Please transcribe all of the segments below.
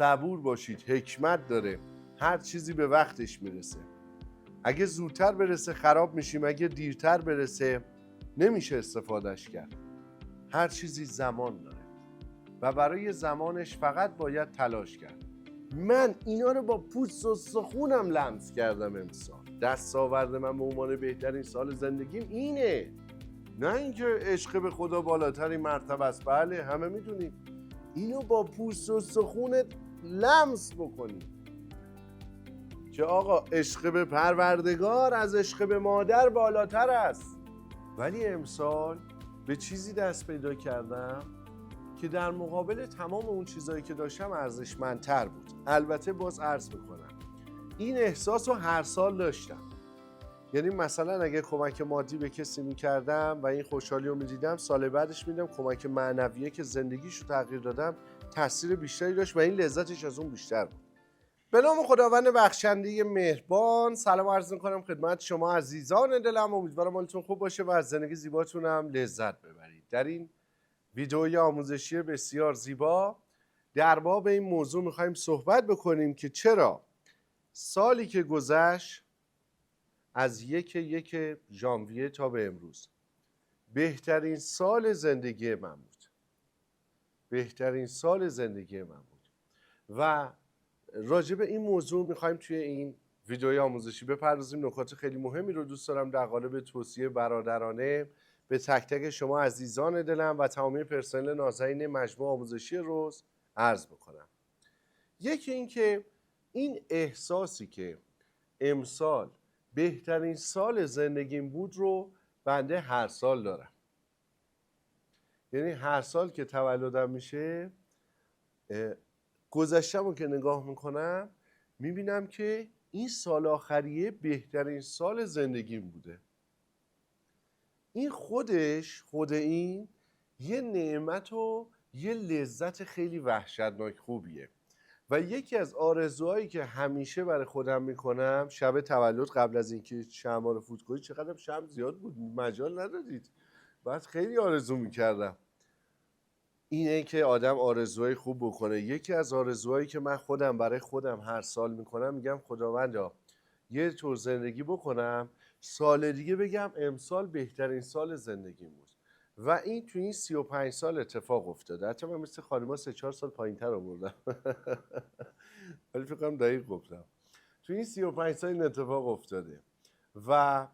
صبور باشید، حکمت داره، هر چیزی به وقتش میرسه. اگه زودتر برسه خراب میشیم، اگه دیرتر برسه نمیشه استفادهش کرد. هر چیزی زمان داره و برای زمانش فقط باید تلاش کرد. من اینا رو با پوست و سخونم لمس کردم امسال. دستاورد من به عنوان بهترین سال زندگیم اینه، نه اینکه عشق به خدا بالاترین مرتبه است. بله همه میدونیم اینو با پوست و سخونت لمس بکنی که آقا عشق به پروردگار از عشق به مادر بالاتر است. ولی امسال به چیزی دست پیدا کردم که در مقابل تمام اون چیزایی که داشتم ارزشمندتر بود. البته باز عرض میکنم این احساس رو هر سال داشتم. یعنی مثلا اگه کمک مادی به کسی میکردم و این خوشحالی رو میدیدم، سال بعدش میدم کمک معنویه که زندگیشو تغییر دادم تاثیر بیشتری داشت و این لذتش از اون بیشتر بود. به نام خداوند بخشنده مهربان سلام عرض میکنم خدمت شما عزیزان دلم. امیدوارم حالتون خوب باشه و از زندگی زیباتون هم لذت ببرید. در این ویدئوی آموزشی بسیار زیبا در باب این موضوع میخوایم صحبت بکنیم که چرا سالی که گذشت از 1 ژانویه تا به امروز بهترین سال زندگی من بود. بهترین سال زندگی من بود و راجع به این موضوع میخوایم توی این ویدئوی آموزشی بپردازیم. نکات خیلی مهمی رو دوست دارم در قالب توصیه برادرانه به تک تک شما عزیزان دلم و تمامی پرسنل نازنین مجموعه آموزشی روز عرض بکنم. یکی این که این احساسی که امسال بهترین سال زندگیم بود رو بنده هر سال دارم. یعنی هر سال که تولدم میشه گذشتم رو که نگاه میکنم میبینم که این سال آخریه بهترین سال زندگیم بوده. این خود این یه نعمت و یه لذت خیلی وحشتناک خوبیه و یکی از آرزوهایی که همیشه برای خودم میکنم شب تولد قبل از اینکه شمع رو فوت کنید، چقدر شمع زیاد بود مجال ندادید، بعد خیلی آرزو میکردم اینه که آدم آرزوهای خوب بکنه. یکی از آرزوهایی که من خودم برای خودم هر سال میکنم میگم خداوندا یه طور زندگی بکنم سال دیگه بگم امسال بهترین سال زندگیم بود و این تو این 35 سال اتفاق افتاده. حتی من مثل خانم‌ها 3-4 سال پایین‌تر آوردم ولی فکر کنم دقیق گفتم. تو این 35 سال این اتفاق افتاده و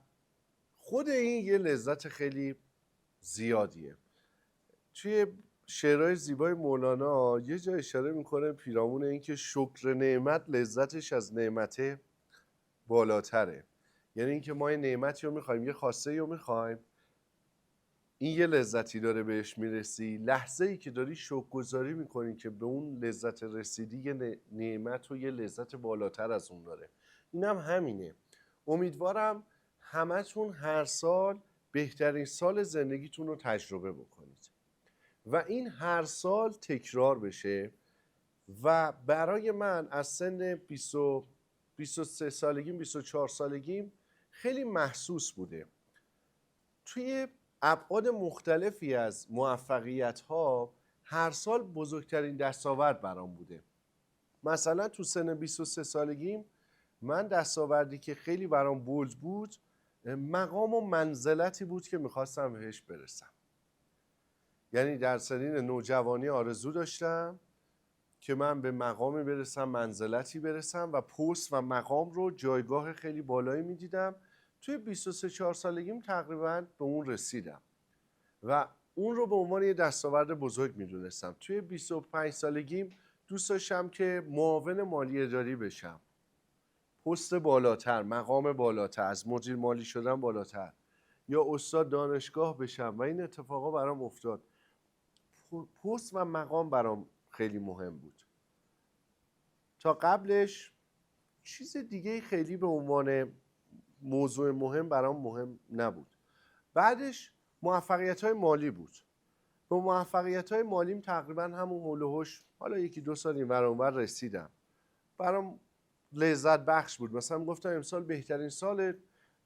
خود این یه لذت خیلی زیادیه. توی شعرهای زیبای مولانا یه جا اشاره میکنه پیرامون این که شکر نعمت لذتش از نعمت بالاتره. یعنی اینکه ما یه نعمتی رو میخوایم، یه خواسته رو میخوایم، این یه لذتی داره بهش میرسی، لحظه ای که داری شکرگزاری میکنی که به اون لذت رسیدی یه نعمت و یه لذت بالاتر از اون داره. اینم همینه. امیدوارم همتون هر سال بهترین سال زندگیتون رو تجربه بکنید و این هر سال تکرار بشه و برای من از سن 23 سالگیم 24 سالگیم خیلی محسوس بوده. توی ابعاد مختلفی از موفقیت‌ها هر سال بزرگترین دستاورد برام بوده. مثلا تو سن 23 سالگیم من دستاوردی که خیلی برام بولد بود مقام و منزلتی بود که میخواستم بهش برسم. یعنی در سنین نوجوانی آرزو داشتم که من به مقامی برسم، منزلتی برسم و پست و مقام رو جایگاه خیلی بالایی میدیدم. توی 23-4 سالگیم تقریبا به اون رسیدم و اون رو به عنوان یه دستاورد بزرگ میدونستم. توی 25 سالگیم دوست داشتم که معاون مالی اداری بشم، پست بالاتر، مقام بالاتر، از مدیر مالی شدن بالاتر، یا استاد دانشگاه بشم و این اتفاقا برام افتاد. پست و مقام برام خیلی مهم بود. تا قبلش چیز دیگه خیلی به عنوان موضوع مهم برام مهم نبود. بعدش موفقیت‌های مالی بود. به موفقیت‌های مالیم تقریبا همون حول و حوش حالا 1-2 سال اینور اونور رسیدم. برام لذت بخش بود. مثلا گفتم امسال بهترین سال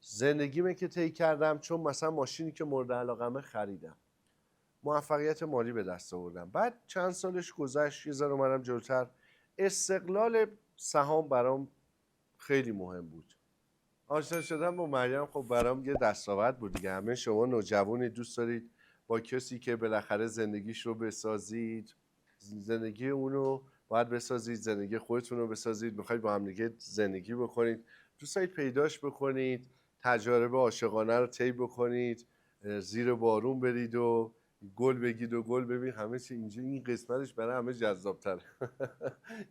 زندگیمه که طی کردم، چون مثلا ماشینی که مورد علاقمه خریدم. موفقیت مالی به دست آوردم. بعد چند سالش گذشت، یه ذره اومدم جلوتر، استقلال سهام برام خیلی مهم بود. آشنا شدن با مریم خب برام یه دستاورد بود دیگه. همه شما نوجوانی دوست دارید با کسی که بالاخره زندگیش رو بسازید، زندگی اونو باید بسازید، زندگی خودتون رو بسازید، میخواید با هم دیگه زندگی بکنید، دوست دارید پیداش بکنید، تجارب عاشقانه رو طی بکنید، زیر بارون برید و گل بگید و گل ببین، همه چی اینجا این قسمتش برای همه جذاب‌تره.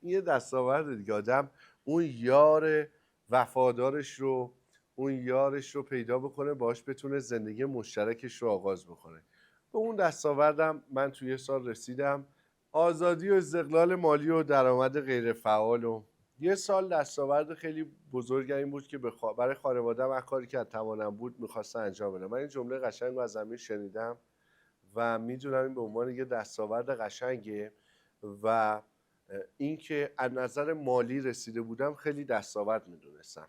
این یه دستاورد دیگه. آدم اون یار وفادارش رو، اون یارش رو پیدا بکنه، باهاش بتونه زندگی مشترکش رو آغاز بکنه. به اون دستاوردم من توی سال رسیدم. آزادی و استقلال مالی و درآمد غیر فعال. و یه سال دستاورد خیلی بزرگ این بود که برای خانواده‌ام هر کاری که از توانم بود می‌خواستم انجام بدم. من این جمله قشنگ رو از امیر شنیدم و میدونم این به عنوان یه دستاورد قشنگه و اینکه از نظر مالی رسیده بودم خیلی دستاورد میدونستم.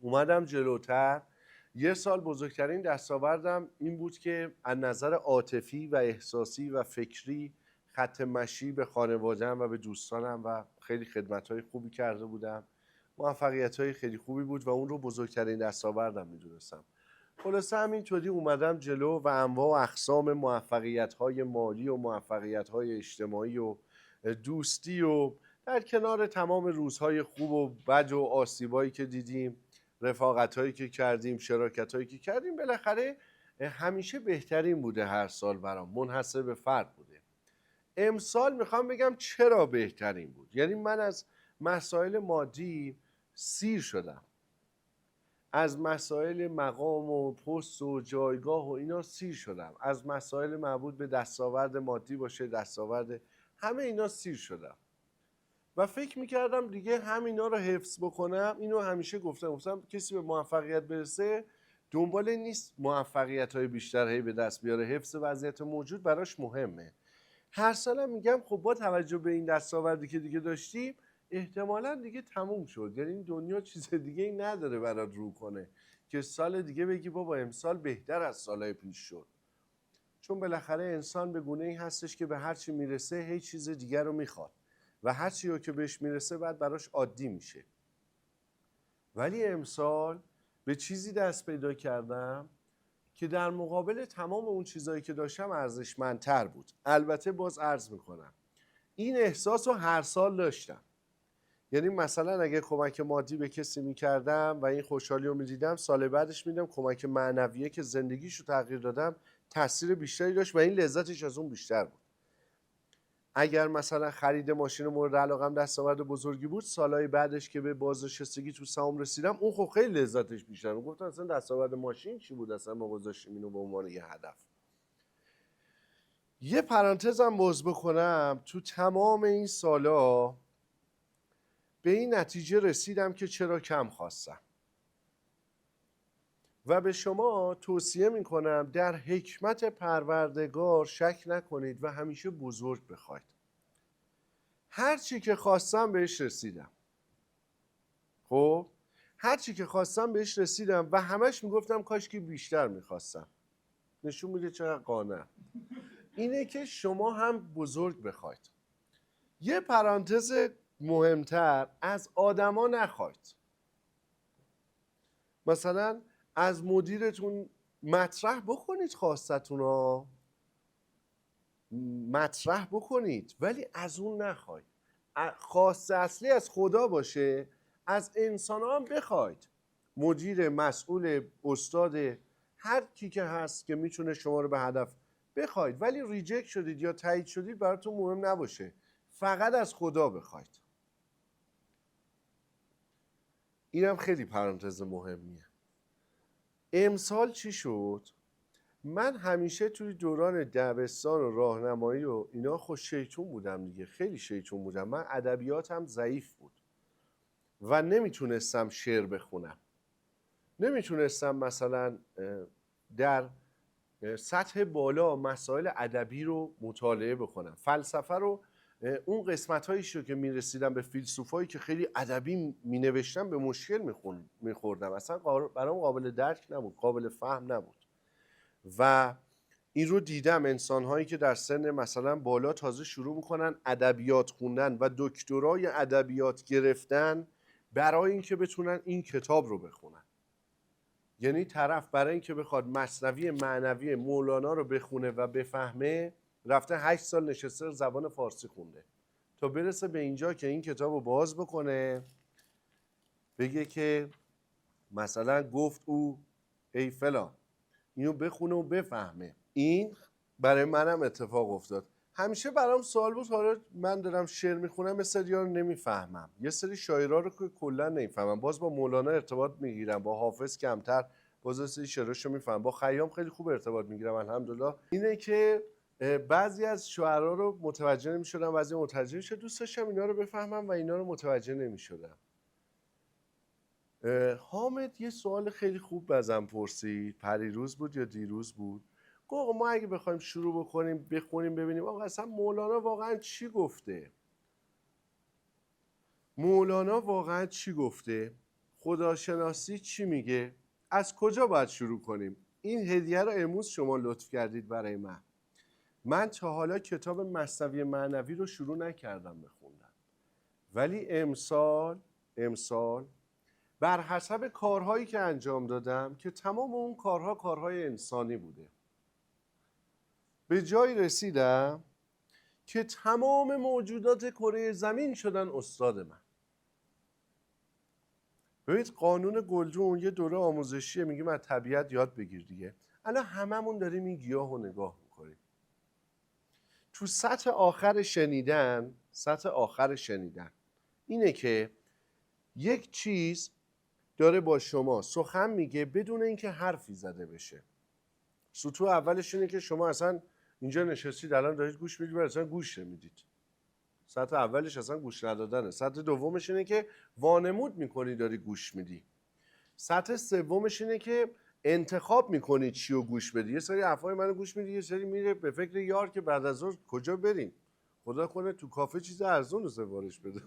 اومدم جلوتر، یه سال بزرگترین دستاوردم این بود که از نظر عاطفی و احساسی و فکری خط مشی به خانواده‌ام و به دوستانم و خیلی خدمت‌های خوبی کرده بودم. موفقیت‌های خیلی خوبی بود و اون رو بزرگترین دستاوردم میدونستم. خلاصه همینطوری اومدم جلو و انواع و اقسام موفقیت‌های مالی و موفقیت‌های اجتماعی و دوستی و در کنار تمام روزهای خوب و بد و آسیبایی که دیدیم، رفاقت‌هایی که کردیم، شراکت‌هایی که کردیم، بالاخره همیشه بهترین بوده هر سال برام، منحصر به فرد بوده. امسال میخوام بگم چرا بهترین بود. یعنی من از مسائل مادی سیر شدم، از مسائل مقام و پست و جایگاه و اینا سیر شدم، از مسائل مربوط به دستاورد مادی باشه، دستاورد همه اینا سیر شدم و فکر میکردم دیگه همینا رو حفظ بکنم. اینو همیشه گفتم کسی به موفقیت برسه دنبال نیست موفقیت‌های بیشتر هی به دست بیاره، حفظ وضعیت موجود براش مهمه. هر سالم میگم خب با توجه به این دستاوردی که دیگه داشتیم احتمالاً دیگه تموم شد. یعنی این دنیا چیز دیگه ای نداره برات رو کنه که سال دیگه بگی بابا امسال بهتر از سالهای پیش شد. چون بالاخره انسان به گونه‌ای هستش که به هر چی میرسه هی چیز دیگر رو میخواد و هر چی رو که بهش میرسه بعد براش عادی میشه. ولی امسال به چیزی دست پیدا کردم که در مقابل تمام اون چیزایی که داشتم ارزشمندتر بود. البته باز عرض میکنم این احساس رو هر سال داشتم. یعنی مثلا اگه کمک مادی به کسی میکردم و این خوشحالی رو میدیدم، سال بعدش میدم کمک معنویه که زندگیش رو تغییر دادم تاثیر بیشتری داشت و این لذتش از اون بیشتر بود. اگر مثلا خرید ماشین مورد علاقم دستاورد بزرگی بود، سالهای بعدش که به بازنشستگی تو سهام رسیدم اون خب خیلی لذتش بیشتر. گفتم اصلا دستاورد ماشین چی بود، اصلا ما گذاشتیم اینو به عنوان یه هدف. یه پرانتزم باز بکنم، تو تمام این سالا به این نتیجه رسیدم که چرا کم خواستم و به شما توصیه میکنم در حکمت پروردگار شک نکنید و همیشه بزرگ بخواید. هر چی که خواستم بهش رسیدم. خب هر چی که خواستم بهش رسیدم و همش میگفتم کاش که بیشتر میخواستم. نشون میده چقدر قانع. اینه که شما هم بزرگ بخواید. یه پرانتز مهمتر، از آدما نخواید. مثلا از مدیرتون مطرح بکنید خواستتون رو، مطرح بکنید، ولی از اون نخواید. خواسته اصلی از خدا باشه، از انسان هم بخواید. مدیر، مسئول، استاد، هر کی که هست که میتونه شما رو به هدف بخواید، ولی ریجکت شدید یا تایید شدید براتون مهم نباشه، فقط از خدا بخواید. اینم خیلی پرانتز مهمیه. امسال چی شد؟ من همیشه توی دوران دبستان و راهنمایی و اینا خوش شیطون بودم دیگه، خیلی شیطون بودم. من ادبیاتم ضعیف بود و نمیتونستم شعر بخونم، نمیتونستم مثلا در سطح بالا مسائل ادبی رو مطالعه بکنم. فلسفه رو، اون قسمت‌هایش رو که میرسیدم به فیلسوفایی که خیلی ادبی مینوشتم به مشکل میخوردم، اصلا برام قابل درک نبود، قابل فهم نبود. و این رو دیدم انسان‌هایی که در سن مثلا بالا تازه شروع میکنن ادبیات خوندن و دکترای ادبیات گرفتن برای اینکه بتونن این کتاب رو بخونن. یعنی طرف برای اینکه بخواد مثنوی معنوی مولانا رو بخونه و بفهمه رفته 8 سال نشسته زبان فارسی خونده تا برسه به اینجا که این کتاب رو باز بکنه بگه که مثلا گفت او ای فلان، اینو بخونه و بفهمه. این برای منم اتفاق افتاد. همیشه برام سوال بود، حالا من دارم شعر میخونم یه سری ها رو نمیفهمم، یه سری شاعرها رو که کلا نمیفهمم، باز با مولانا ارتباط میگیرم، با حافظ کمتر، باز یه سری شعراشو میفهمم، با خیام خیلی خوب ارتباط میگیرم الحمدلله. اینه که بعضی از شعرها رو متوجه نمیشدم، بعضی متوجه میشدم، دوست داشتم اینا رو بفهمم و اینا رو متوجه نمیشدم. حامد یه سوال خیلی خوب ازم پرسید، پریروز بود یا دیروز بود، گفت آقا ما اگه بخوایم شروع بکنیم بخونیم ببینیم آقا اصلا مولانا واقعا چی گفته، مولانا واقعا چی گفته، خداشناسی چی میگه، از کجا باید شروع کنیم. این هدیه رو امروز شما لطف کردید برای من. من تا حالا کتاب مثنوی معنوی رو شروع نکردم بخوندم، ولی امسال بر حسب کارهایی که انجام دادم که تمام اون کارها کارهای انسانی بوده، به جایی رسیدم که تمام موجودات کره زمین شدن استاد من. ببینید قانون گلدون یه دوره آموزشیه، میگیم از طبیعت یاد بگیر دیگه. الان هممون داریم این گیاه رو نگاه میکنیم. تو سطح آخر شنیدن اینه که یک چیز داره با شما سخن میگه بدون اینکه حرفی زده بشه. سطوح اولش اینه که شما اصلا اینجا نشستید الان دارید گوش میدید و اصلا گوش نمیدید. سطح اولش اصلا گوش ندادنه. سطح دومش اینه که وانمود میکنی داری گوش میدی. سطح سومش اینه که انتخاب میکنی چی رو گوش بدی. یه سری حرفای منو گوش میدی، یه سری میره به فکر یار که بعد از ظهر کجا بریم، خدا کنه تو کافه چیز ارزون رو سفارش بده.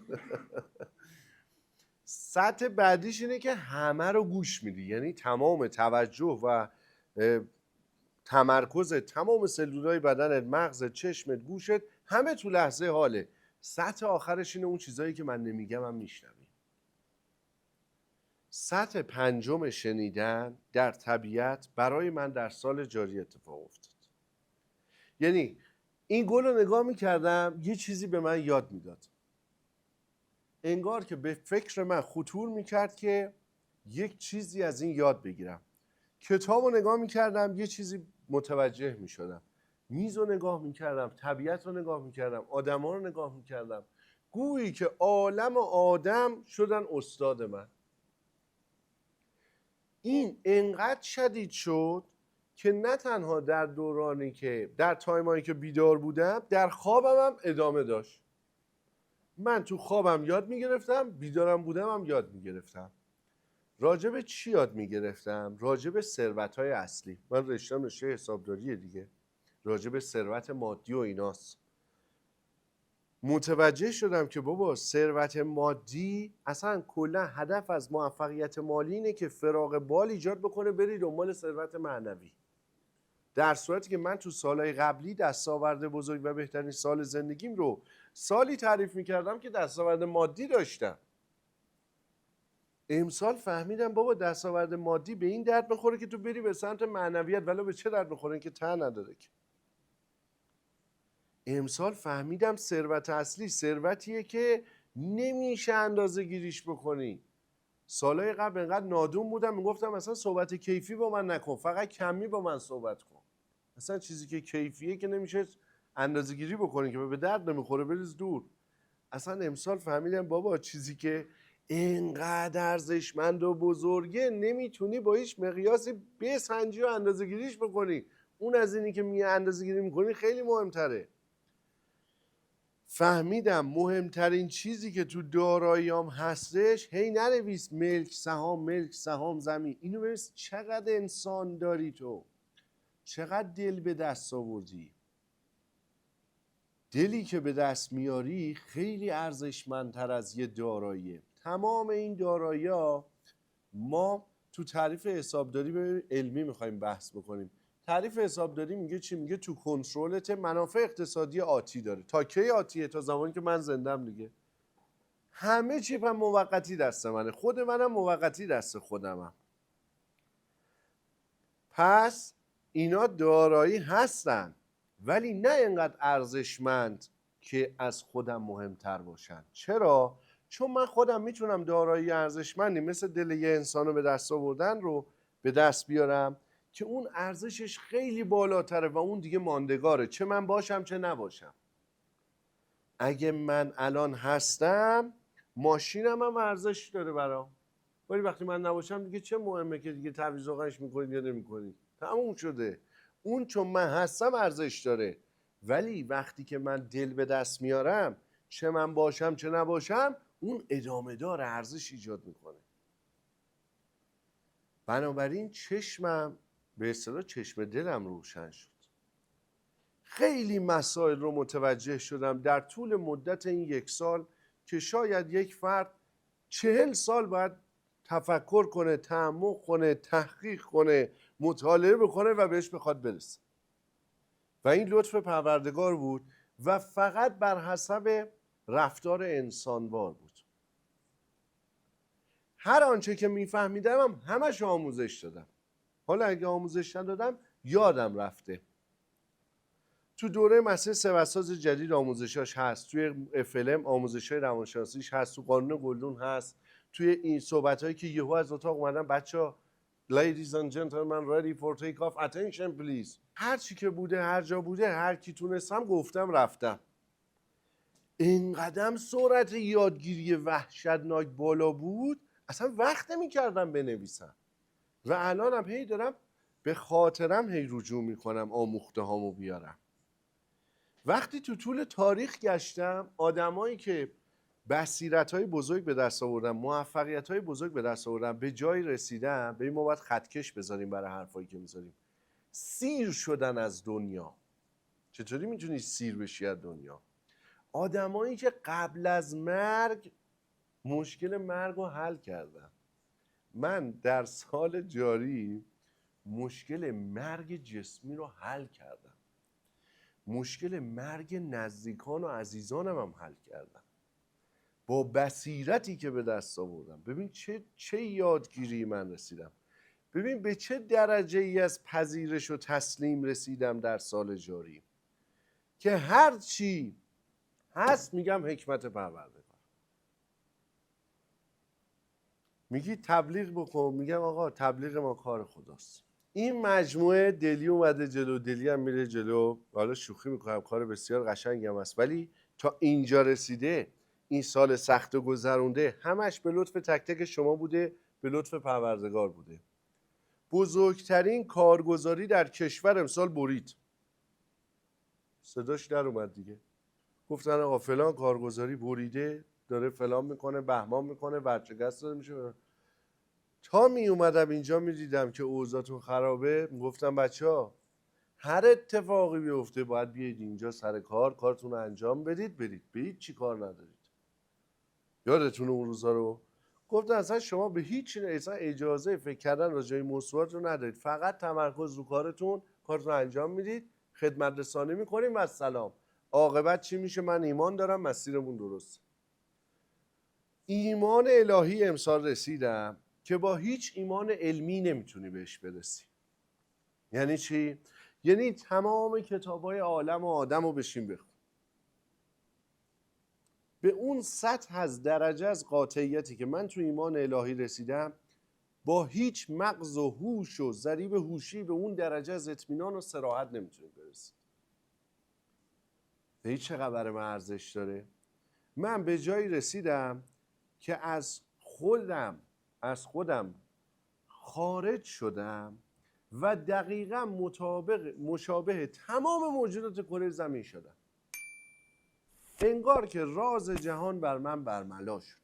سطح بعدیش اینه که همه رو گوش میدی، یعنی تمام توجه و تمرکز تمام سلولای بدنت، مغزت، چشمت، گوشت، همه تو لحظه حاله. سطح آخرش اینه اون چیزایی که من نمیگم هم میشنوی. سطح پنجم شنیدن در طبیعت برای من در سال جاری اتفاق افتاد. یعنی این گل رو نگاه میکردم یه چیزی به من یاد میداد، انگار که به فکر من خطور میکرد که یک چیزی از این یاد بگیرم. کتاب رو نگاه میکردم یه چیزی متوجه میشدم، میز رو نگاه میکردم، طبیعت رو نگاه میکردم، آدم ها رو نگاه میکردم، گویی که عالم و آدم شدن استاد من. این انقدر شدید شد که نه تنها در دورانی که در تایمایی که بیدار بودم، در خوابم هم ادامه داشت. من تو خوابم یاد میگرفتم، بیدارم بودم هم یاد میگرفتم. راجب چی یاد میگرفتم؟ راجب ثروت‌های اصلی. من رشته‌ام رشته حسابداریه دیگه، راجب ثروت مادی و ایناست. متوجه شدم که بابا ثروت مادی اصلا کلا هدف از موفقیت مالی اینه که فراغ بال ایجاد بکنه بری دنبال ثروت معنوی. در صورتی که من تو سالهای قبلی دستاورد بزرگ و بهترین سال زندگیم رو سالی تعریف میکردم که دستاورد مادی داشتم. امسال فهمیدم بابا دستاورد مادی به این درد بخوره که تو بری به سمت معنویت، ولی به چه درد بخوره؟ این که ته نداره که. امسال فهمیدم ثروت اصلی ثروتیه که نمیشه اندازه گیریش بکنی. سالهای قبل انقدر نادون بودم میگفتم مثلا صحبت کیفی با من نکن، فقط کمی با من صحبت کن. اصلا چیزی که کیفیه که نمیشه اندازه گیری بکنی، که به درد نمیخوره بریز دور. اصلا امسال فهمیدم بابا چیزی که اینقدر ارزشمند و بزرگه نمیتونی با هیچ مقیاسی بسنجی و اندازه گیریش بکنی. اون از اینی که اندازه گیری میکنی خیلی مهمتره. فهمیدم مهمترین چیزی که تو داراییام هستش، هی ننویس ملک سهام زمین، اینو بنویس چقدر انسان داری تو، چقدر دل به دست آوردی. دلی که به دست میاری خیلی ارزشمندتر از یه داراییه. تمام این دارایی‌ها ما تو تعریف حسابداری علمی میخوایم بحث بکنیم. تعریف حسابداری میگه چی؟ میگه تو کنترلت منافع اقتصادی آتی داره. تا کی آتیه؟ تا زمانی که من زندم دیگه. همه چی هم موقتی دست منه، خود منم موقتی دست خودمم. پس اینا دارایی هستن ولی نه اینقدر ارزشمند که از خودم مهمتر باشن. چرا؟ چون من خودم میتونم دارایی ارزشمندی مثل دل یه انسان رو به دست آوردن رو به دست بیارم که اون ارزشش خیلی بالاتره و اون دیگه ماندگاره، چه من باشم چه نباشم. اگه من الان هستم ماشینم هم ارزش داره برام، ولی وقتی من نباشم دیگه چه مهمه که دیگه تعویض آقایش میکنید یا نمیکنید؟ تموم شده. اون چون من هستم ارزش داره، ولی وقتی که من دل به دست میارم چه من باشم چه نباشم اون ادامه دار ارزش ایجاد میکنه. بنابراین چشمم به اصطلاح چشم دلم روشن شد. خیلی مسائل رو متوجه شدم در طول مدت این 1 سال که شاید یک فرد 40 سال باید تفکر کنه، تعمق کنه، تحقیق کنه، مطالعه بکنه و بهش بخواد برسه. و این لطف پروردگار بود و فقط بر حسب رفتار انسانوار بود. هر آنچه که میفهمیدم هم همش آموزش دادم. حالا اگه آموزش ندادم یادم رفته. تو دوره مسئله سوساز جدید آموزشاش هست، توی FLM آموزشای روانشناسیش هست، تو قانون گلدون هست، توی این صحبتایی که یهو از اتاق اومدن بچه‌ها Ladies and gentlemen ready for take off attention please. هر چی که بوده، هر جا بوده، هر کی تونستم گفتم رفتم. اینقدر سرعت یادگیری وحشتناک بالا بود اصلا وقت نمی‌کردم بنویسم و الانم هی دارم به خاطرم هی رجوع میکنم آموخته هامو بیارم. وقتی تو طول تاریخ گشتم آدمایی که بصیرت‌های بزرگ به دست آوردن، موفقیت‌های بزرگ به دست آوردن، به جایی رسیدن، به این ما باید خطکش بذاریم برای حرفایی که میذاریم، سیر شدن از دنیا. چطوری میتونی سیر بشی از دنیا؟ آدمایی که قبل از مرگ مشکل مرگ رو حل کردن. من در سال جاری مشکل مرگ جسمی رو حل کردم، مشکل مرگ نزدیکان و عزیزانم هم حل کردم با بصیرتی که به دست آوردم. ببین چه یادگیری من رسیدم، ببین به چه درجه ای از پذیرش و تسلیم رسیدم در سال جاری که هر چی هست میگم حکمت پروردگار. میگی تبلیغ بکن، میگم آقا تبلیغ ما کار خداست. این مجموعه دلی اومده جلو، دلی هم میره جلو. حالا شوخی میکنم، کار بسیار قشنگی هم است، ولی تا اینجا رسیده، این سال سخت و گذرونده، همش به لطف تک تک شما بوده، به لطف پروردگار بوده. بزرگترین کارگزاری در کشور امسال برید. صداش در اومد دیگه. گفتن آقا فلان کارگزاری بریده، داره فلان میکنه، بهمان میکنه، ورچگس داره میشه. تا می اومدم اینجا می دیدم که اوضاعتون خرابه، گفتم بچه‌ها هر اتفاقی بیفته باید بیاید اینجا سر کار، کارتون رو انجام بدید، برید. به هیچ چی کار ندارید. یادتونه اون روزا رو؟ گفتن اصلا شما به هیچ اصلا اجازه فکر کردن راجع به موضوعات رو ندارید، فقط تمرکز رو کارتون رو انجام میدید، خدمت رسانی میکنیم و سلام. عاقبت چی میشه؟ من ایمان دارم مسیرمون درست. ایمان الهی امسال رسیدم که با هیچ ایمان علمی نمیتونی بهش برسی. یعنی چی؟ یعنی تمام کتابای عالم و آدم رو بشین بخون. به اون سطح از درجه از قاطعیتی که من تو ایمان الهی رسیدم، با هیچ مغز و هوش و ضریب هوشی به اون درجه از اطمینان و صراحت نمیتونی برسی. به هیچ چقدر برای من ارزش داره؟ من به جایی رسیدم که از خودم خارج شدم و دقیقا مشابه تمام موجودات کره زمین شدم. انگار که راز جهان بر من برملا شد.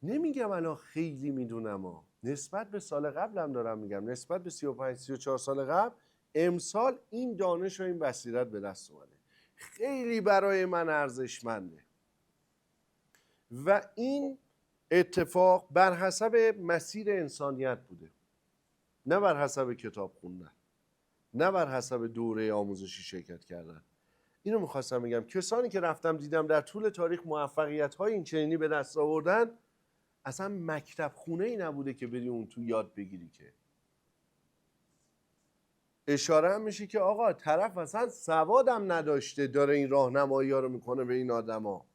نمیگم الان خیلی میدونم نسبت به سال قبلم دارم میگم، نسبت به 35-34 سال قبل، امسال این دانش و این بصیرت به دست اومده. خیلی برای من ارزشمنده و این اتفاق بر حسب مسیر انسانیت بوده. نه بر حسب کتاب خوندن، نه بر حسب دوره آموزشی شرکت کردن. اینو میخواستم بگم کسانی که رفتم دیدم در طول تاریخ موفقیت‌های این چنینی به دست آوردن، اصلا مکتب خونه ای نبوده که بری اون تو یاد بگیری. که اشاره هم میشه که آقا طرف اصلا سوادم نداشته داره این راهنمایی ها رو میکنه به این آدما.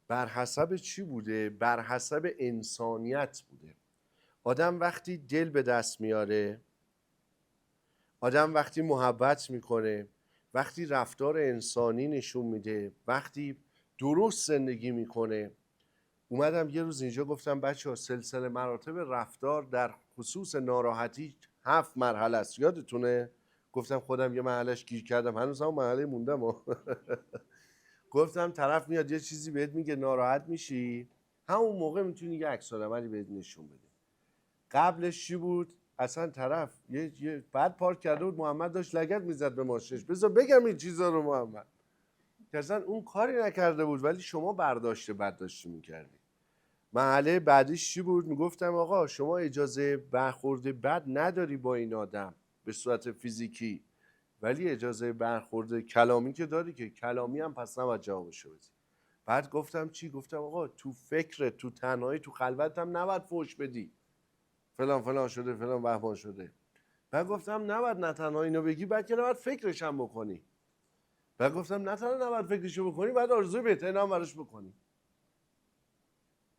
بر حسب چی بوده؟ بر حسب انسانیت بوده. آدم وقتی دل به دست میاره، آدم وقتی محبت میکنه، وقتی رفتار انسانی نشون میده، وقتی درست زندگی میکنه. اومدم یه روز اینجا گفتم بچه ها سلسله مراتب رفتار در خصوص ناراحتی 7 مرحله است، یادتونه؟ گفتم خودم یه مرحلهش گیر کردم، هنوز هم مرحله موندم. گفتم طرف میاد یه چیزی بهت میگه ناراحت میشی، همون موقع میتونی یه عکس العملی بهت نشون بده. قبلش چی بود؟ اصلا طرف یه بعد پارک کرده بود، محمد داشت لگد میزد به ماشینش، بذار بگم این چیزا رو محمد، که اصلا اون کاری نکرده بود ولی شما برداشت بد داشتی میکردی. مرحله بعدیش چی بود؟ میگفتم آقا شما اجازه برخورد بد نداری با این آدم به صورت فیزیکی، ولی اجازه برخورد کلامی که داری، که کلامی هم پس نباید جوابشو بدی. بعد گفتم چی؟ گفتم آقا تو فکرت، تو تنهایی، تو خلوت هم نباید فحش بدی، فلان فلان شده، فلان بهمان شده. بعد گفتم نباید نه تنها اینو بگی، بعد که نباید فکرش هم بکنی. بعد گفتم نه تنها نباید فکرشو بکنی، بعد آرزوی بهترین هم براش بکنی.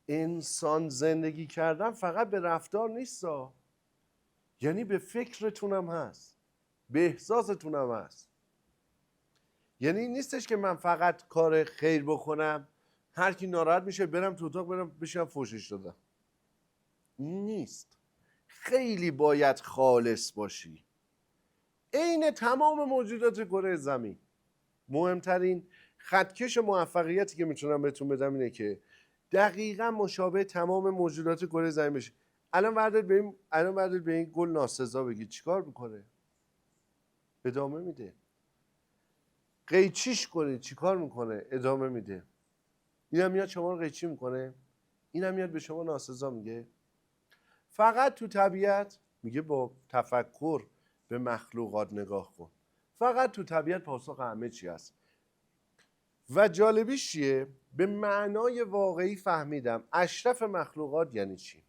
انسان زندگی کردن فقط به رفتار نیستا، یعنی به فکرتونم هست، به احساستونم هست. یعنی این نیستش که من فقط کار خیر بکنم، هر کی ناراحت میشه برم تو اتاق برم بشینم فوشش دادم. این نیست. خیلی باید خالص باشی. عین تمام موجودات کره زمین. مهمترین خطکش موفقیتی که میتونم بهتون بدم اینه که دقیقاً مشابه تمام موجودات کره زمین بشه. الان بردارید به این گل ناسزا بگید چیکار میکنه؟ ادامه میده. قیچیش کنید چیکار میکنه؟ ادامه میده. اینم میاد شما رو قیچی میکنه، اینم میاد به شما ناسزا میگه. فقط تو طبیعت میگه با تفکر به مخلوقات نگاه کن. فقط تو طبیعت پاسخ همه چی هست. و جالبیش چیه؟ به معنای واقعی فهمیدم اشرف مخلوقات یعنی چی.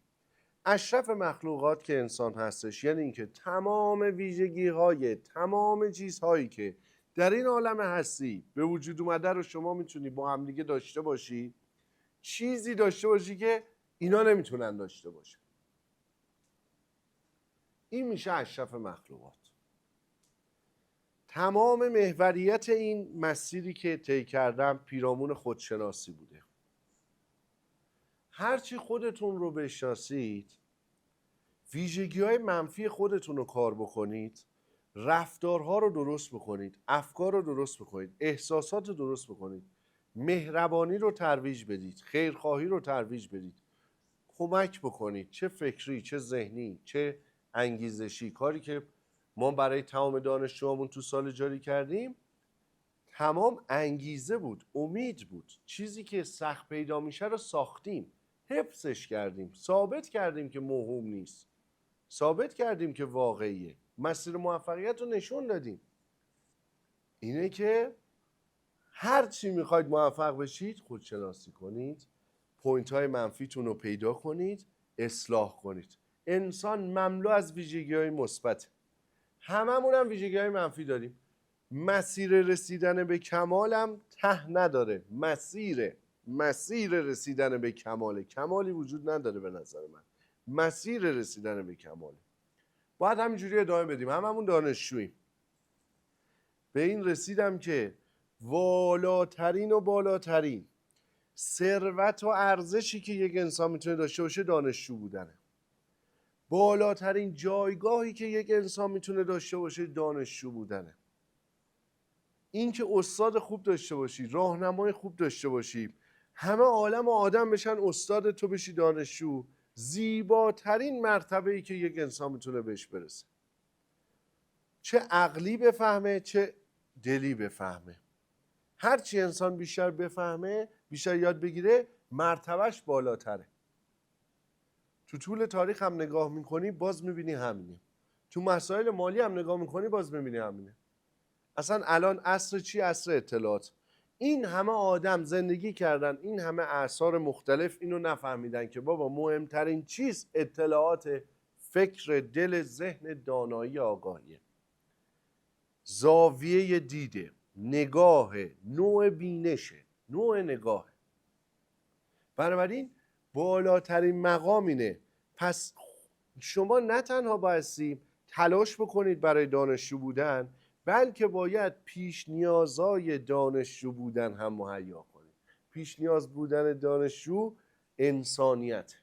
اشرف مخلوقات که انسان هستش یعنی اینکه تمام ویژگی‌های تمام چیزهایی که در این عالم هستی به وجود اومده رو شما میتونی با هم دیگه داشته باشی، چیزی داشته باشی که اینا نمیتونن داشته باشن. این میشه اشرف مخلوقات. تمام محوریت این مسیری که طی کردم پیرامون خودشناسی بوده. هرچی خودتون رو بشناسید، ویژگی‌های منفی خودتون رو کار بکنید، رفتارها رو درست بکنید، افکار رو درست بکنید، احساسات رو درست بکنید، مهربانی رو ترویج بدید، خیرخواهی رو ترویج بدید، کمک بکنید، چه فکری، چه ذهنی، چه انگیزشی. کاری که ما برای تمام دانشجوامون تو سال جاری کردیم تمام انگیزه بود، امید بود. چیزی که سخت پیدا میشه رو ساختیم، حفظش کردیم، ثابت کردیم که موهوم نیست، ثابت کردیم که واقعیه، مسیر موفقیت رو نشون دادیم. اینه که هر چی میخواید موفق بشید خودشناسی کنید، پوینت های منفیتون رو پیدا کنید، اصلاح کنید. انسان مملو از ویژگی های مثبت، هممون هم ویژگی های منفی داریم. مسیر رسیدن به کمالم ته نداره. مسیر رسیدن به کمالی وجود نداره به نظر من. مسیر رسیدن به کماله. باید همینجوری ادامه بدیم. هممون دانشجوییم. به این رسیدم که بالاترین ثروت و ارزشی که یک انسان میتونه داشته باشه دانشجو بودنه. بالاترین جایگاهی که یک انسان میتونه داشته باشه دانشجو بودنه. این که استاد خوب داشته باشی، راهنمای خوب داشته باشی، همه عالم و آدم بشن استاد، تو بشی دانشجو، زیباترین مرتبه‌ای که یک انسان میتونه بهش برسه. چه عقلی بفهمه چه دلی بفهمه. هرچی انسان بیشتر بفهمه، بیشتر یاد بگیره، مرتبهش بالاتره. تو طول تاریخ هم نگاه میکنی باز میبینی همینه. تو مسائل مالی هم نگاه میکنی باز میبینی همینه. اصلا الان عصر چی؟ عصر اطلاعات. این همه آدم زندگی کردن، این همه اعصار مختلف اینو نفهمیدن که بابا مهمترین چیز اطلاعات، فکر، دل، ذهن، دانایی، آگاهیه. زاویه دیده، نگاه، نوع بینشه، نوع نگاه. بنابراین بالاترین مقام اینه. پس شما نه تنها بایستی تلاش بکنید برای دانشجو بودن، بلکه باید پیش نیازهای دانشجو بودن هم مهیا کنید. پیش نیاز بودن دانشجو انسانیت.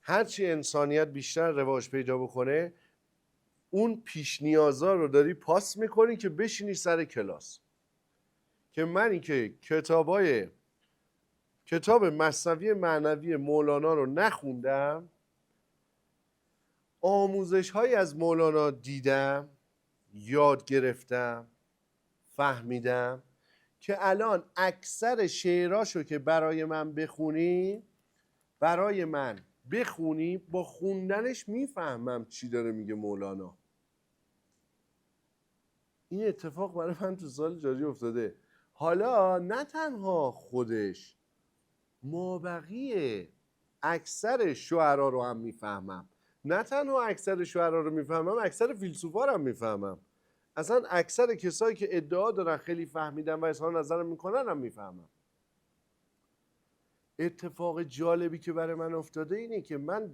هرچی انسانیت بیشتر رواج پیدا بکنه، اون پیش نیازها رو داری پاس میکنی که بشینی سر کلاس. که منی که کتاب مثنوی معنوی مولانا رو نخوندم، آموزش هایی از مولانا دیدم، یاد گرفتم، فهمیدم که الان اکثر شعراشو که برای من بخونی با خوندنش میفهمم چی داره میگه مولانا. این اتفاق برای من تو سال جاری افتاده. حالا نه تنها خودش، مابقی اکثر شعرا رو هم میفهمم. نه تنها اکثر شعرا رو میفهمم، اکثر فیلسوفا رو هم میفهمم. اصلا اکثر کسایی که ادعا دارن خیلی فهمیدن و اظهار نظر میکنن هم میفهمم. اتفاق جالبی که برای من افتاده اینه که من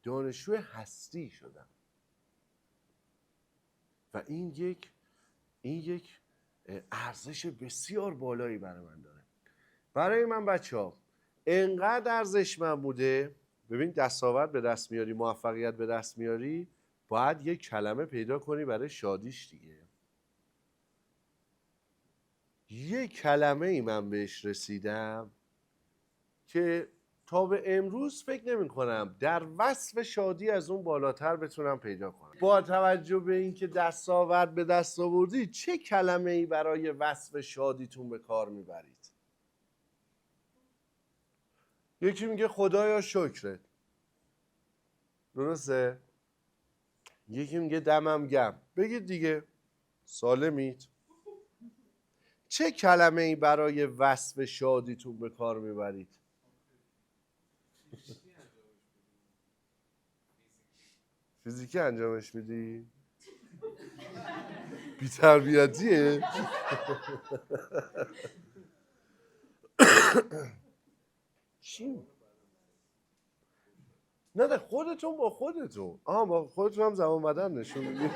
دانشجو هستی شدم و این یک ارزش بسیار بالایی برای من داره. برای من بچه‌ها انقدر ارزشمند بوده. ببین دستاورد به دست میاری، موفقیت به دست میاری، باید یک کلمه پیدا کنی برای شادیش دیگه. یک کلمه ای من بهش رسیدم که تا به امروز فکر نمی کنم در وصف شادی از اون بالاتر بتونم پیدا کنم. با توجه به اینکه دستاورد به دست آوردی، چه کلمه ای برای وصف شادیتون به کار میبرید؟ یکی میگه خدایا شکرت، درسته؟ یکی میگه دمم گرم. بگید دیگه، سالمید. چه کلمه ای برای وصف شادیتون به کار میبرید؟ فیزیکی انجامش میدی؟ بی تربیتیه؟ چی؟ نه خودتون با خودتون. با خودتون هم زمان بدن نشون میدید.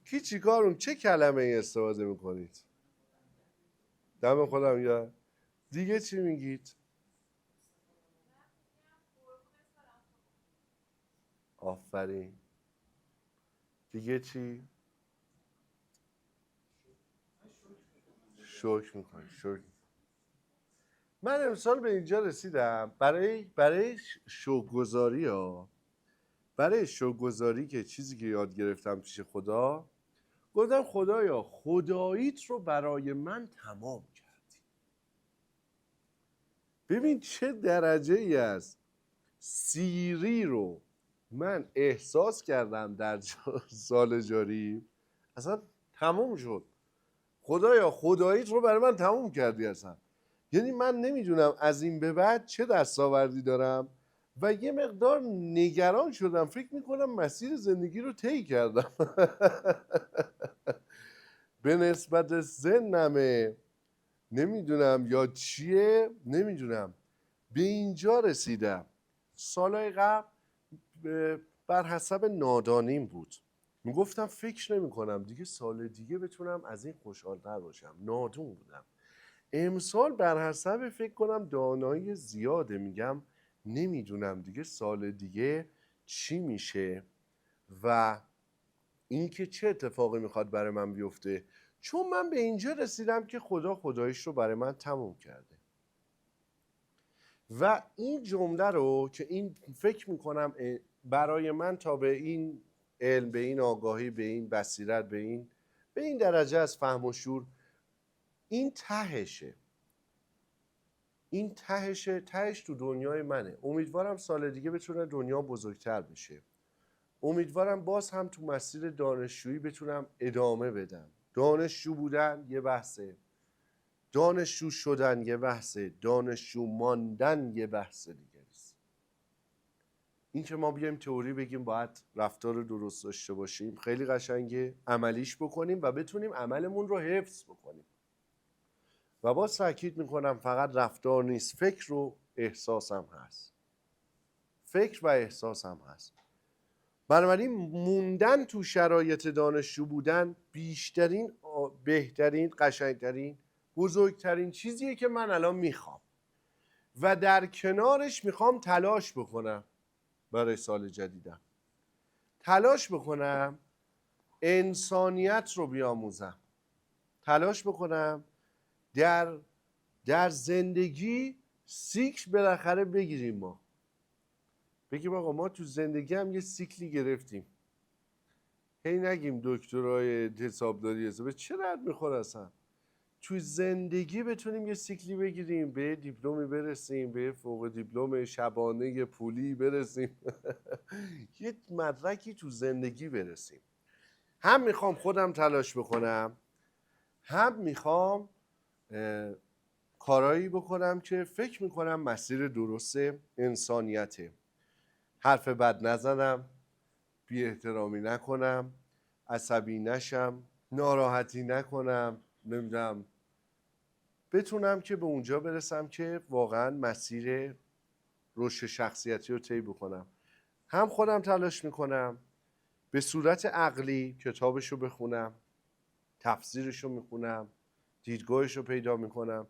کی چی کارون؟ چه کلمه ای استفاده میکنید؟ دم خودم یا دیگه چی میگید؟ آفرین. دیگه چی؟ شکر میکنی. شکر. من امسال به اینجا رسیدم برای شوگذاری برای شوگذاری که چیزی که یاد گرفتم پیش خدا، گفتم خدایا خداییت رو برای من تمام کردی. ببین چه درجه ای از سیری رو من احساس کردم در سال جاری. اصلا تمام شد. خدایا خداییت رو برای من تمام کردی. اصلا یعنی من نمیدونم از این به بعد چه دستاوردی دارم و یه مقدار نگران شدم. فکر میکنم مسیر زندگی رو طی کردم. به نسبت سنمه نمیدونم یا چیه، نمیدونم به اینجا رسیدم. سالهای قبل بر حسب نادانیم بود. میگفتم فکر نمی کنم دیگه سال دیگه بتونم از این خوشحالتر باشم. نادون بودم. امسال بر حسب فکر کنم دانایی زیاده، میگم نمیدونم دیگه سال دیگه چی میشه و اینکه چه اتفاقی میخواد برای من بیفته، چون من به اینجا رسیدم که خدا خداییش رو برای من تموم کرده. و این جمله رو که این فکر میکنم برای من تا به این علم، به این آگاهی، به این بصیرت، به این درجه از فهم و شعور این تهشه، این تهش تو دنیای منه. امیدوارم سال دیگه بتونه دنیا بزرگتر بشه. امیدوارم باز هم تو مسیر دانشجویی بتونم ادامه بدم. دانشجو بودن یه بحثه، دانشجو شدن یه بحثه، دانشجو ماندن یه بحث دیگه است. این که ما بیایم تئوری بگیم باید رفتار درست داشته باشیم خیلی قشنگه، عملیش بکنیم و بتونیم عملمون رو حفظ بکنیم. و باز تاکید میکنم فقط رفتار نیست، فکر و احساس هم هست. فکر و احساس هم هست. بنابراین موندن تو شرایط دانشجو بودن بیشترین، بهترین، قشنگترین، بزرگترین چیزیه که من الان میخوام و در کنارش میخوام تلاش بکنم برای سال جدیدم. تلاش بکنم انسانیت رو بیاموزم. تلاش بکنم در زندگی سیکل بالاخره بگیریم. ما بگیم آقا ما تو زندگی هم یه سیکلی گرفتیم. هی نگیم دکترای حسابداری حساب چه درد میخوره اصلا. تو زندگی بتونیم یه سیکلی بگیریم، به دیپلمی برسیم، به فوق دیپلم شبانه پولی برسیم. یه مدرکی تو زندگی برسیم. هم میخوام خودم تلاش بکنم، هم میخوام کارایی بکنم که فکر میکنم مسیر درست انسانیته. حرف بد نزنم، بی احترامی نکنم، عصبی نشم، ناراحتی نکنم، نمیدونم، بتونم که به اونجا برسم که واقعا مسیر رشد شخصیتی رو طی بکنم. هم خودم تلاش میکنم به صورت عقلی کتابشو بخونم، تفسیرشو میخونم، دیدگاهشو پیدا میکنم.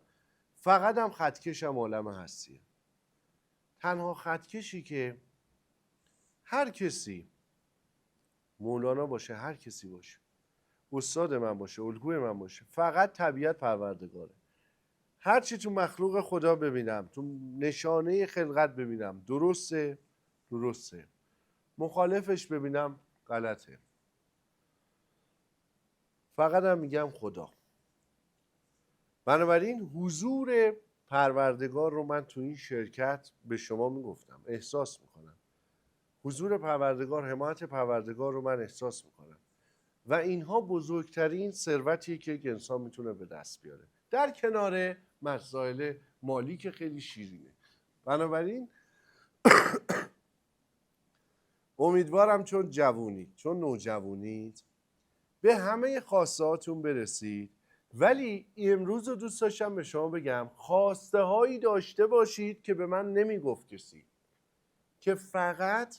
فقط هم خطکشم عالم هستیه. تنها خطکشی که هر کسی، مولانا باشه، هر کسی باشه، استاد من باشه، الگوی من باشه، فقط طبیعت پروردگاره. هر چی تو مخلوق خدا ببینم، تو نشانه خلقت ببینم درسته، درسته. مخالفش ببینم غلطه. فقط هم میگم خدا. بنابراین حضور پروردگار رو من تو این شرکت به شما میگفتم، احساس میکنم. حضور پروردگار، حمایت پروردگار رو من احساس میکنم. و اینها بزرگترین ثروتیه که یک انسان میتونه به دست بیاره، در کنار مسائل مالی که خیلی شیرینه. بنابراین امیدوارم چون نوجوانید به همه خواسته هاتون برسید. ولی امروز رو دوست داشتم به شما بگم خواسته هایی داشته باشید که به من نمیگفت کسی، که فقط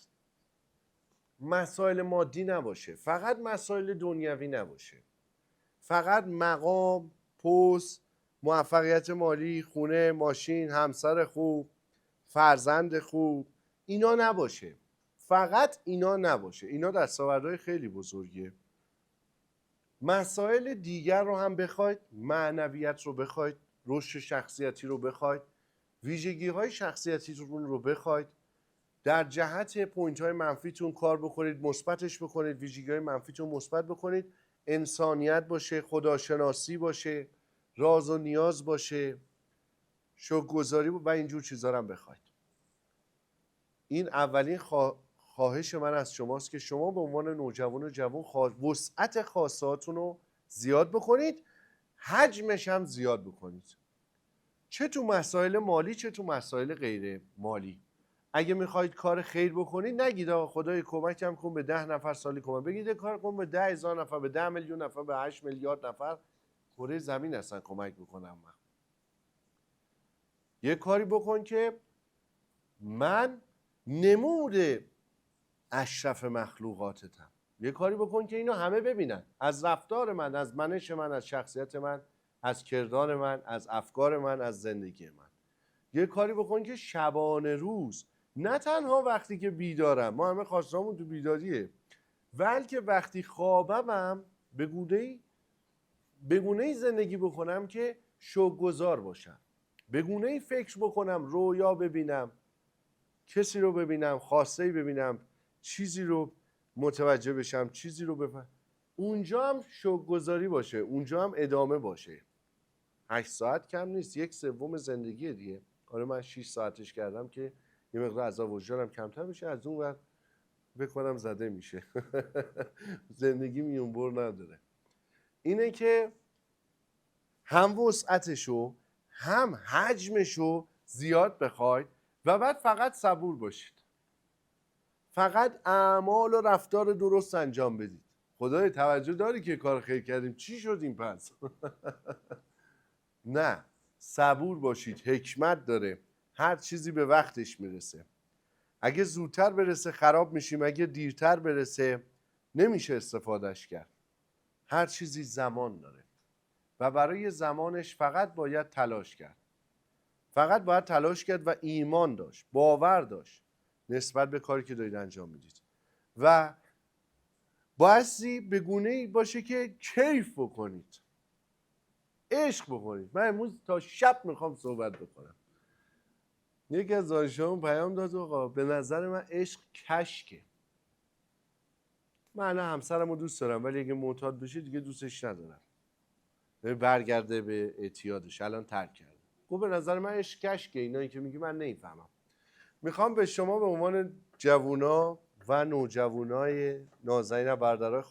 مسائل مادی نباشه، فقط مسائل دنیوی نباشه، فقط مقام، پست، موفقیت مالی، خونه، ماشین، همسر خوب، فرزند خوب، اینا نباشه. فقط اینا نباشه. اینا دستاوردهای خیلی بزرگیه. مسائل دیگر رو هم بخواید، معنویت رو بخواید، رشد شخصیتی رو بخواید، ویژگی های شخصیتی رو بخواید، در جهت پوینت های منفیتون کار بکنید، مثبتش بکنید، ویژگی های منفیتون مثبت بکنید، انسانیت باشه، خداشناسی باشه، راز و نیاز باشه، شکرگزاری و اینجور چیزا رو هم بخواید. این اولین خواهش من از شماست که شما به عنوان نوجوان و جوان وسعت خواستهاتون رو زیاد بکنید، حجمش هم زیاد بکنید، چه تو مسائل مالی چه تو مسائل غیر مالی. اگه میخواید کار خیر بکنید نگید آقا خدای کمکم کن به 10 نفر سالی کمک، بگید کار کن به 10,000 نفر، به 10 میلیون نفر، به 8 میلیارد نفر کره زمین اصلا کمک بکنم. من یه کاری بکن که من نمود اشرف مخلوقاتتم. یه کاری بکن که اینو همه ببینن، از رفتار من، از منش من، از شخصیت من، از کردار من، از افکار من، از زندگی من. یه کاری بکن که شبانه روز، نه تنها وقتی که بیدارم، ما همه خواستامون تو بیداریه، بلکه وقتی خوابمم به گونه‌ای زندگی بکنم که شکرگزار باشم، به گونه‌ای فکر بکنم، رویا ببینم، کسی رو ببینم، خواسته‌ای ببینم، چیزی رو متوجه بشم، چیزی رو بفهم، اونجا هم شکرگزاری باشه، اونجا هم ادامه باشه. 8 ساعت کم نیست، 1/3 زندگی دیگه. آره من 6 ساعتش کردم که یه مقدار عذاب وجدانم کمتر بشه، از اون ور بکنم زده میشه. زندگی میونبر نداره. اینه که هم وسعتشو هم حجمشو زیاد بخواید و بعد فقط صبور باشید، فقط اعمال و رفتار درست انجام بدید. خدای توجه داری که کار خیر کردیم، چی شدیم پس؟ نه، صبور باشید، حکمت داره، هر چیزی به وقتش میرسه. اگه زودتر برسه خراب میشیم، اگه دیرتر برسه نمیشه استفادهش کرد. هر چیزی زمان داره و برای زمانش فقط باید تلاش کرد. فقط باید تلاش کرد و ایمان داشت، باور داشت نسبت به کاری که دارید انجام میدید و بایستی به گونه‌ای باشه که کیف بکنید، عشق بکنید. من امروز تا شب میخوام صحبت بکنم. یکی از دانشجویان پیام داد آقا به نظر من عشق کشکه. من الان همسرمو دوست دارم ولی اگه معتاد بشه دیگه دوستش ندارم. برگرده به اعتیادش، الان ترک کرده. گفت به نظر من عشق کشکه. اینایی که میگی من نمیفهمم. میخوام به شما به عنوان جوونا و نوجوانای نازنین و برادرای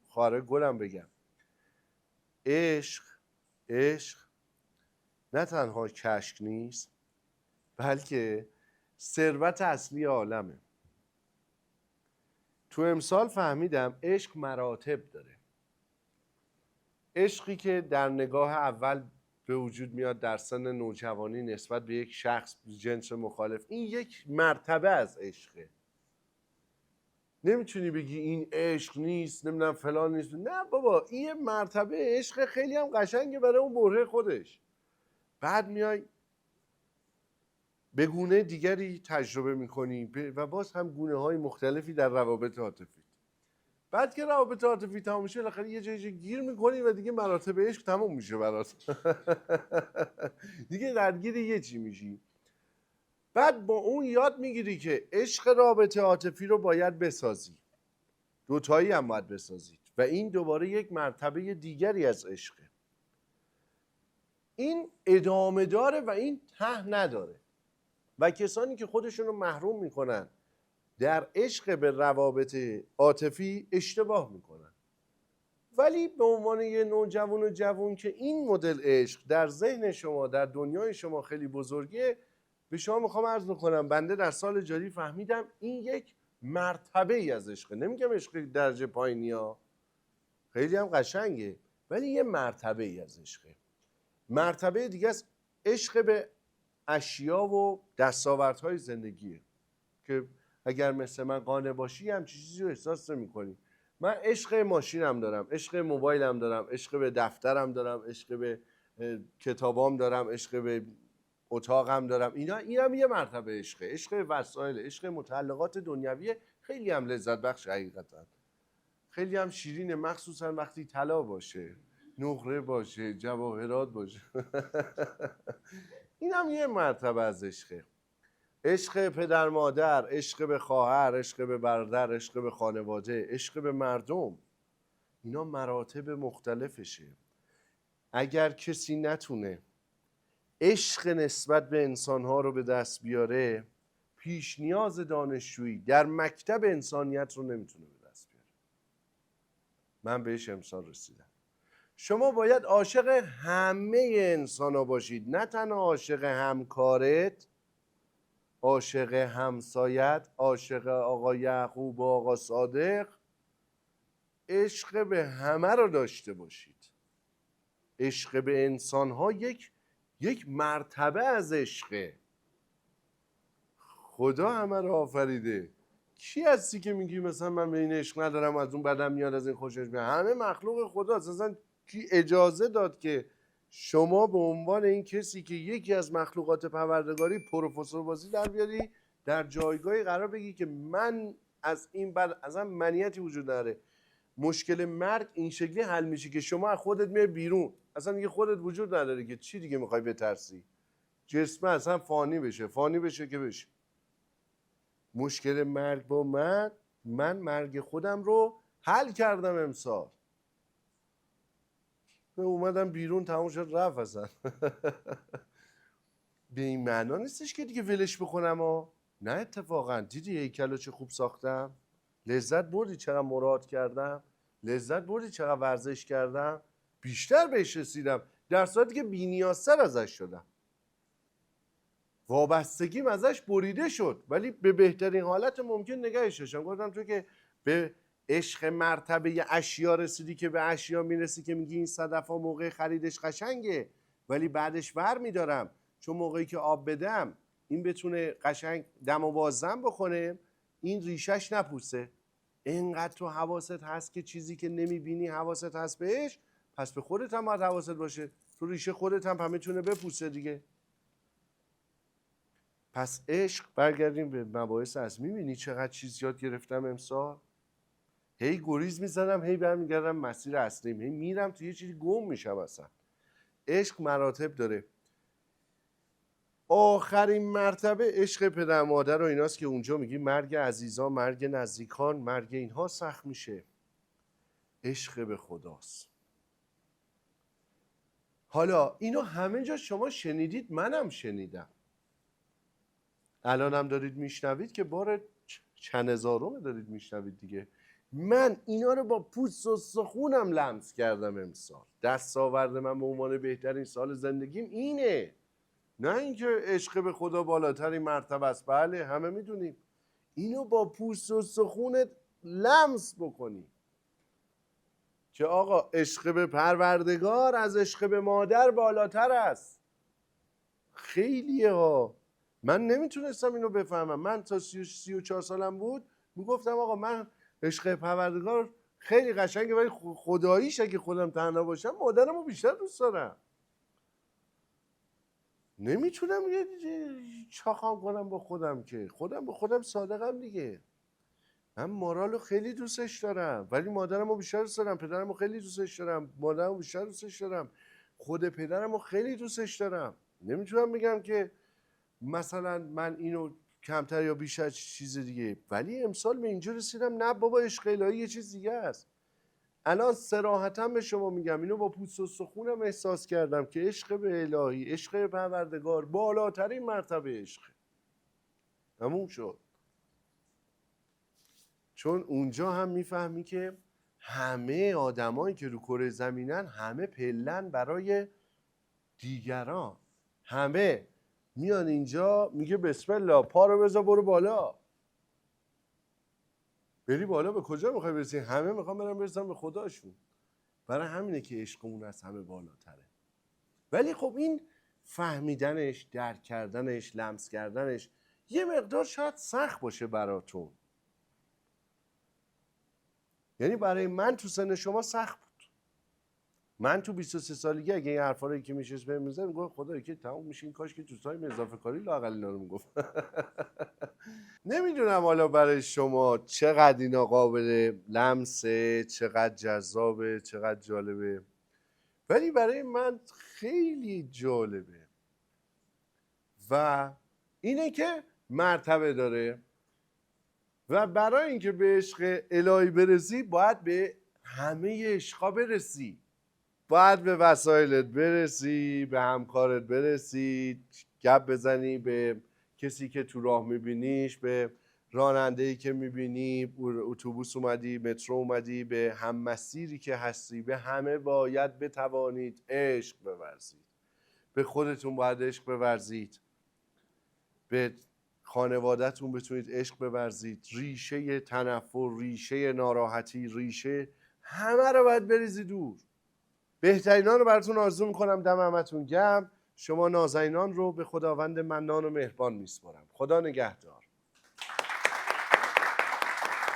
خواهر گلم بگم عشق نه تنها کشک نیست بلکه ثروت اصلی عالمه. تو امسال فهمیدم عشق مراتب داره. عشقی که در نگاه اول به وجود میاد در سن نوجوانی نسبت به یک شخص جنس مخالف، این یک مرتبه از عشقه. نمیتونی بگی این عشق نیست، نمیدونم فلان نیست. نه بابا، این یه مرتبه عشق خیلی هم قشنگه برای اون بره خودش. بعد میای به گونه دیگری تجربه میکنی و باز هم گونه های مختلفی در روابط عاطفی. بعد که روابط عاطفی تمام میشه بالاخره یه جایی گیر میکنی و دیگه مراتب عشق تمام میشه برات. دیگه درگیر یه چی میشی. بعد با اون یاد میگیری که عشق رابطه عاطفی رو باید بسازی، دوتایی هم باید بسازید و این دوباره یک مرتبه دیگری از عشقه. این ادامه داره و این ته نداره و کسانی که خودشون رو محروم میکنن در عشق به روابط عاطفی اشتباه میکنن. ولی به عنوان یه نوجوان و جوان که این مدل عشق در ذهن شما در دنیای شما خیلی بزرگه، به شما میخوام عرض بکنم بنده در سال جاری فهمیدم این یک مرتبه ای از عشقه. نمیگم عشق درجه پایینی ها، خیلی هم قشنگه، ولی یه مرتبه ای از عشقه. مرتبه دیگه است عشق به اشیا و دستاوردهای زندگیه که اگر مثل من قانع باشی هم چیزی رو احساس نمی‌کنی. من عشق ماشینم دارم، عشق موبایلم دارم، عشق به دفترم دارم، عشق به کتابام دارم، عشق به اتاقم دارم. اینم یه مرتبه عشقه. عشق وسایل، عشق متعلقات دنیوی خیلی هم لذت بخش حقیقتا. خیلی هم شیرینه، مخصوصا وقتی طلا باشه، نقره باشه، جواهرات باشه. اینم یه مرتبه از عشقه. عشق پدر مادر، عشق به خواهر، عشق به برادر، عشق به خانواده، عشق به مردم، اینا مراتب مختلفشه. اگر کسی نتونه عشق نسبت به انسانها رو به دست بیاره، پیش نیاز دانشجویی در مکتب انسانیت رو نمیتونه به دست بیاره. من بهش امسال رسیدم. شما باید عاشق همه انسان‌ها باشید، نه تنها عاشق همکارت، عاشق همسایت، عاشق آقا یعقوب و آقا صادق. عشق به همه رو داشته باشید. عشق به انسان‌ها یک مرتبه از عشقه. خدا همه رو آفریده. کی هستی که میگی مثلا من به این عشق ندارم، از اون بدم میاد، از این خوشش میاد؟ همه مخلوق خداست. اصلا کی اجازه داد که شما به عنوان این کسی که یکی از مخلوقات پروردگاری پروفسور بازی در بیاری، در جایگاهی قرار بگی که من از این بعد اصلا منیتی وجود نداره؟ مشکل مرگ این شکلی حل میشه که شما از خودت میای بیرون، اصلا دیگه خودت وجود نداره که چی دیگه میخوای بترسی؟ جسم اصلا فانی بشه که بشه. مشکل مرگ با من مرگ خودم رو حل کردم امسال. اومدم بیرون، تموم شد رفت اصلا. به این معنا نیستش که دیگه ولش بکنم ها. نه اتفاقا دیدی هیکلو چه خوب ساختم، لذت بردی چقدر مراد کردم، لذت بردی چقدر ورزش کردم، بیشتر بهش رسیدم، در صورتی که بی‌نیازتر ازش شدم، وابستگیم ازش بریده شد، ولی به بهترین حالت ممکن نگهش داشتم. گفتم تو که به عشق مرتبه اشیا رسیدی که به اشیا میرسی که میگی این صدفا موقع خریدش قشنگه ولی بعدش ور میدارم، چون موقعی که آب بدم این بتونه قشنگ دم و بازدم بکنه، این ریشش نپوسه. اینقدر تو حواست هست که چیزی که نمیبینی حواست هست بهش، پس به خودت هم باید حواست باشه، تو ریشه خودت هم میتونه بپوسه دیگه. پس عشق، برگردیم به مباحث اصل. میبینی چقدر چیز یاد گرفتم امسال؟ هی گریز میزنم، هی برمیگردم مسیر اصلیم، هی میرم تو یه چیزی گم میشم اصلا. عشق مراتب داره. آخرین مرتبه عشق پدر مادر و ایناست که اونجا میگی مرگ عزیزان، مرگ نزدیکان، مرگ اینها سخت میشه. عشق به خداست. حالا اینو همه جا شما شنیدید، منم شنیدم، الانم دارید میشنوید که بار چند هزارم دارید میشنوید دیگه. من اینا رو با پوست و سخونم لمس کردم امسال. دستاورد من به عنوان بهترین سال زندگیم اینه، نه اینکه عشق به خدا بالاترین مرتبه است. بله همه میدونیم، اینو با پوست و سخونت لمس بکنی که آقا عشق به پروردگار از عشق به مادر بالاتر است. خیلیه ها. من نمیتونستم اینو بفهمم. من تا 34 سالم بود میگفتم آقا من عشق پروردگار خیلی قشنگه ولی خداییش اگه خودم تنها باشم مادرمو بیشتر دوست دارم. نمیتونم چاخام کنم با خودم که خودم با خودم صادقم دیگه. من مارالو خیلی دوستش دارم ولی مادرمو بیشتر دوست دارم، پدرمو خیلی دوستش دارم، مادرمو بیشتر دوستش دارم، خود پدرمو خیلی دوستش دارم. نمیتونم بگم که مثلا من اینو کمتر یا بیشتر چیز دیگه. ولی امسال به اینجا رسیدم نه بابا، عشق الهی یه چیز دیگه است. الان صراحتا به شما میگم اینو با پوست و سخونم احساس کردم که عشق به الهی، عشق به پروردگار بالاترین مرتبه عشقه. تموم شد. چون اونجا هم میفهمی که همه آدمایی که رو کره زمینن همه پلن برای دیگران. همه میان اینجا میگه بسم الله پا رو بذار برو بالا. بری بالا به کجا میخوای برسی؟ همه میخوان برن برسن به خداشون. برای همینه که عشقمون از همه بالاتره. ولی خب این فهمیدنش، درک کردنش، لمس کردنش یه مقدار شاید سخت باشه براتون. یعنی برای من تو سن شما سخت بود. من تو 23 سالگی اگه این حرفا رو که میشه بهم میزنه میگم خدایا که تموم میشه، این کاش که تو تایم اضافه کاری لااقل اینا رو میگفت. نمیدونم حالا برای شما چقدر اینا قابل لمسه، چقدر جذابه، چقدر جالبه، ولی برای من خیلی جالبه. و اینه که مرتبه داره و برای اینکه به عشق الهی برسی باید به همه عشقا برسی. باید به وسایلت برسی، به همکارت برسی، گپ بزنی به کسی که تو راه میبینیش، به راننده‌ای که میبینی، اتوبوس اومدی، مترو اومدی، به هم مسیری که هستی، به همه باید بتوانید عشق بورزید. به خودتون باید عشق بورزید، به خانواده‌تون بتونید عشق بورزید. ریشه تنفر، ریشه ناراحتی، ریشه همه رو باید بریزید دور. بهترینا رو براتون آرزو میکنم. دم همتون گرم. شما نازنینان رو به خداوند منان و مهربان میسپارم. خدا نگهدار.